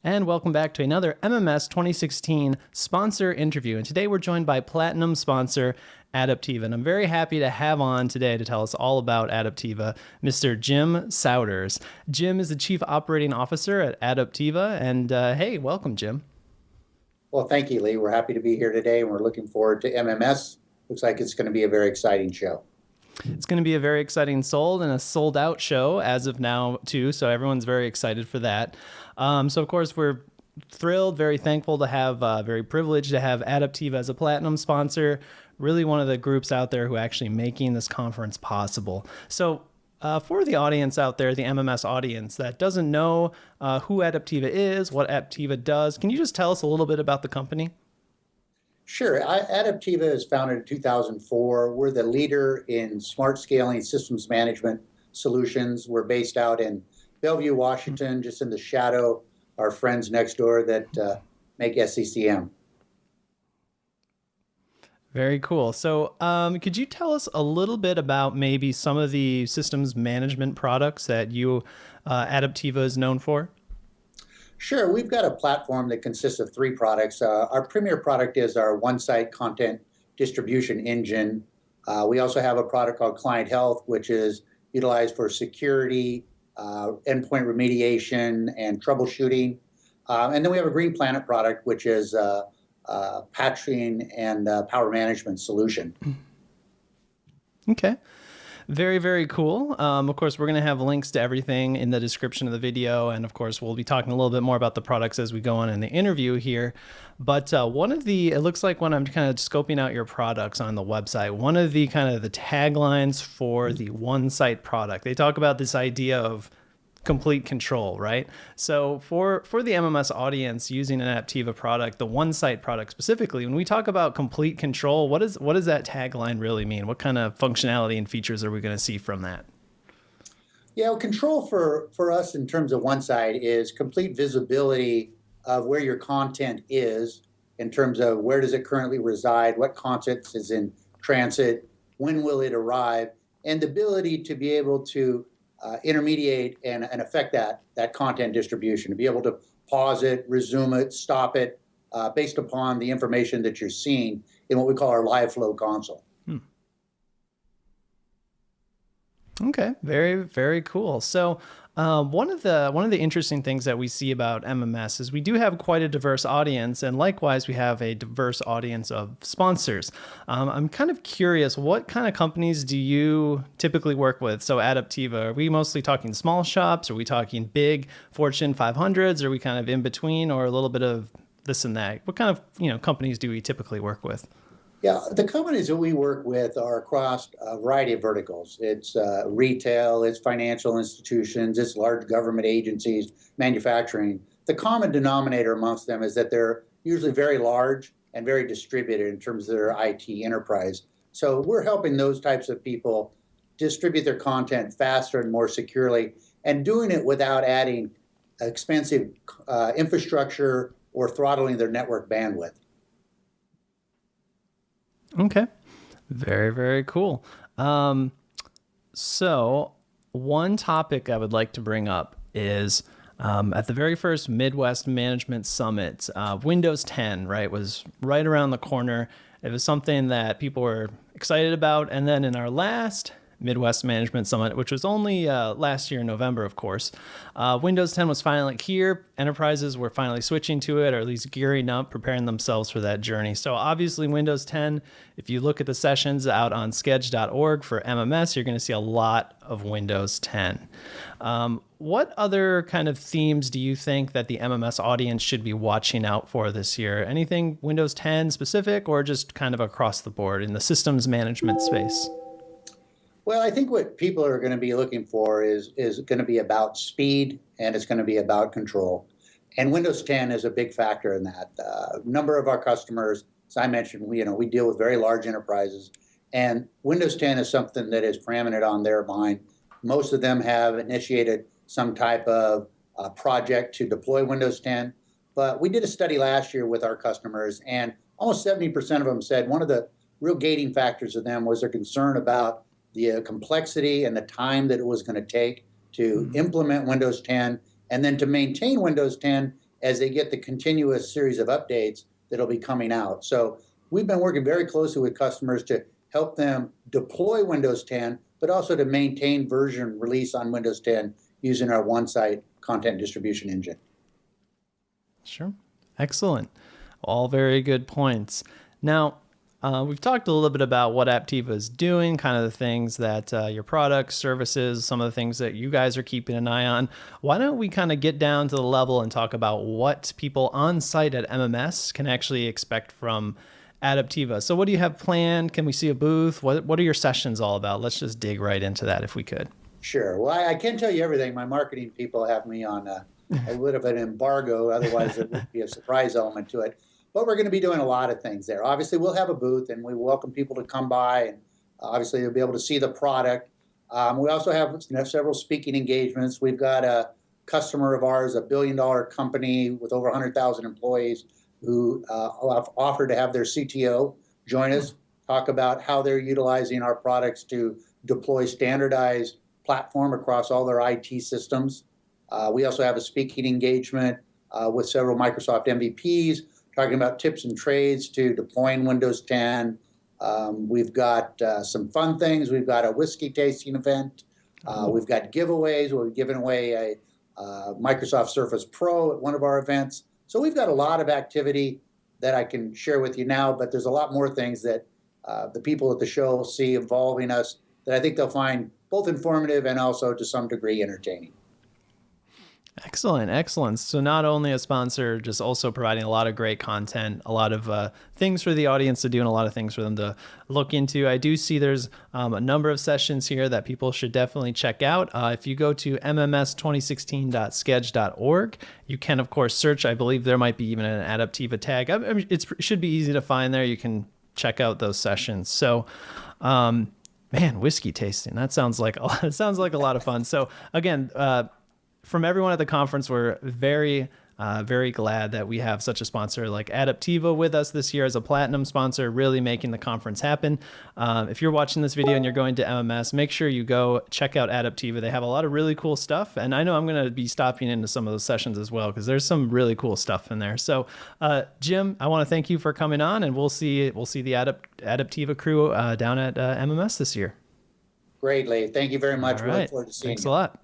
And welcome back to another MMS 2016 sponsor interview. And today we're joined by Platinum sponsor Adaptiva. And I'm very happy to have on today to tell us all about Adaptiva, Mr. Jim Souders. Jim is the Chief Operating Officer at Adaptiva. And hey, welcome, Jim. Well, thank you, Lee. We're happy to be here today, and we're looking forward to MMS. Looks like it's going to be a very exciting show. It's going to be a very exciting sold and a sold out show as of now, too. So everyone's very excited for that. So, of course, we're thrilled, very thankful to have, very privileged to have Adaptiva as a platinum sponsor, really one of the groups out there who are actually making this conference possible. So for the audience out there, the MMS audience that doesn't know who Adaptiva is, what Adaptiva does, can you just tell us a little bit about the company? Sure. Adaptiva is founded in 2004. We're the leader in smart scaling systems management solutions. We're based out in Bellevue, Washington, just in the shadow, our friends next door that make SCCM. Very cool. So could you tell us a little bit about maybe some of the systems management products that you, Adaptiva, is known for? Sure. We've got a platform that consists of three products. Our premier product is our one-site content distribution engine. We also have a product called Client Health, which is utilized for security, endpoint remediation, and troubleshooting. And then we have a Green Planet product, which is patching and power management solution. Okay. Very, very cool. Of course, we're going to have links to everything in the description of the video. And of course, we'll be talking a little bit more about the products as we go on in the interview here. But it looks like when I'm kind of scoping out your products on the website, one of the kind of the taglines for the one site product, they talk about this idea of complete control, right? So for the MMS audience using an Adaptiva product, the one site product specifically, when we talk about complete control, what does that tagline really mean? What kind of functionality and features are we going to see from that? Yeah, well, control for us in terms of one site is complete visibility of where your content is in terms of where does it currently reside, what content is in transit, when will it arrive, and the ability to be able to intermediate and affect that content distribution, to be able to pause it, resume it, stop it, based upon the information that you're seeing in what we call our live flow console. Okay, very, very cool. So one of the interesting things that we see about MMS is we do have quite a diverse audience, and likewise we have a diverse audience of sponsors. I'm kind of curious, what kind of companies do you typically work with? So Adaptiva, are we mostly talking small shops? Are we talking big Fortune 500s? Are we kind of in between, or a little bit of this and that? What kind of companies do we typically work with? Yeah, the companies that we work with are across a variety of verticals. It's retail, it's financial institutions, it's large government agencies, manufacturing. The common denominator amongst them is that they're usually very large and very distributed in terms of their IT enterprise. So we're helping those types of people distribute their content faster and more securely, and doing it without adding expensive infrastructure or throttling their network bandwidth. Okay. Very, very cool. So one topic I would like to bring up is at the very first Midwest Management Summit, Windows 10, right, was right around the corner. It was something that people were excited about. And then in our last Midwest Management Summit, which was only last year in November, of course, Windows 10 was finally here. Enterprises were finally switching to it, or at least gearing up, preparing themselves for that journey. So obviously Windows 10, if you look at the sessions out on sketch.org for MMS, you're going to see a lot of Windows 10. What other kind of themes do you think that the MMS audience should be watching out for this year? Anything Windows 10 specific, or just kind of across the board in the systems management space? Well, I think what people are going to be looking for is going to be about speed, and it's going to be about control. And Windows 10 is a big factor in that. A number of our customers, as I mentioned, we deal with very large enterprises, and Windows 10 is something that is preeminent on their mind. Most of them have initiated some type of project to deploy Windows 10. But we did a study last year with our customers, and almost 70% of them said one of the real gating factors of them was their concern about the complexity and the time that it was going to take to implement Windows 10, and then to maintain Windows 10 as they get the continuous series of updates that'll be coming out. So we've been working very closely with customers to help them deploy Windows 10, but also to maintain version release on Windows 10 using our one-site content distribution engine. Sure. Excellent. All very good points. Now, we've talked a little bit about what Adaptiva is doing, kind of the things that your products, services, some of the things that you guys are keeping an eye on. Why don't we kind of get down to the level and talk about what people on site at MMS can actually expect from Adaptiva? So what do you have planned? Can we see a booth? What are your sessions all about? Let's just dig right into that if we could. Sure. Well, I can't tell you everything. My marketing people have me on a bit of an embargo. Otherwise, there would be a surprise element to it. But we're going to be doing a lot of things there. Obviously, we'll have a booth, and we welcome people to come by, and obviously they'll be able to see the product. We also have several speaking engagements. We've got a customer of ours, a billion-dollar company with over 100,000 employees, who have offered to have their CTO join us, talk about how they're utilizing our products to deploy standardized platform across all their IT systems. We also have a speaking engagement with several Microsoft MVPs, talking about tips and trades to deploying Windows 10. We've got some fun things. We've got a whiskey tasting event. We've got giveaways. We're giving away a Microsoft Surface Pro at one of our events. So we've got a lot of activity that I can share with you now, but there's a lot more things that the people at the show see involving us that I think they'll find both informative and also to some degree entertaining. Excellent, excellent. So not only a sponsor, just also providing a lot of great content, a lot of things for the audience to do, and a lot of things for them to look into. I do see there's a number of sessions here that people should definitely check out. If you go to mms2016.sketch.org, you can, of course, search. I believe there might be even an Adaptiva tag. I mean, it should be easy to find there. You can check out those sessions. So, man, whiskey tasting. That sounds like a lot of fun. So again, from everyone at the conference, we're very glad that we have such a sponsor like Adaptiva with us this year as a platinum sponsor, really making the conference happen. If you're watching this video and you're going to MMS, make sure you go check out Adaptiva. They have a lot of really cool stuff, and I know I'm going to be stopping into some of those sessions as well because there's some really cool stuff in there. So, Jim, I want to thank you for coming on, and we'll see the Adaptiva crew down at MMS this year. Great, Lee. Thank you very much. All right. We look forward to seeing you. Thanks a lot.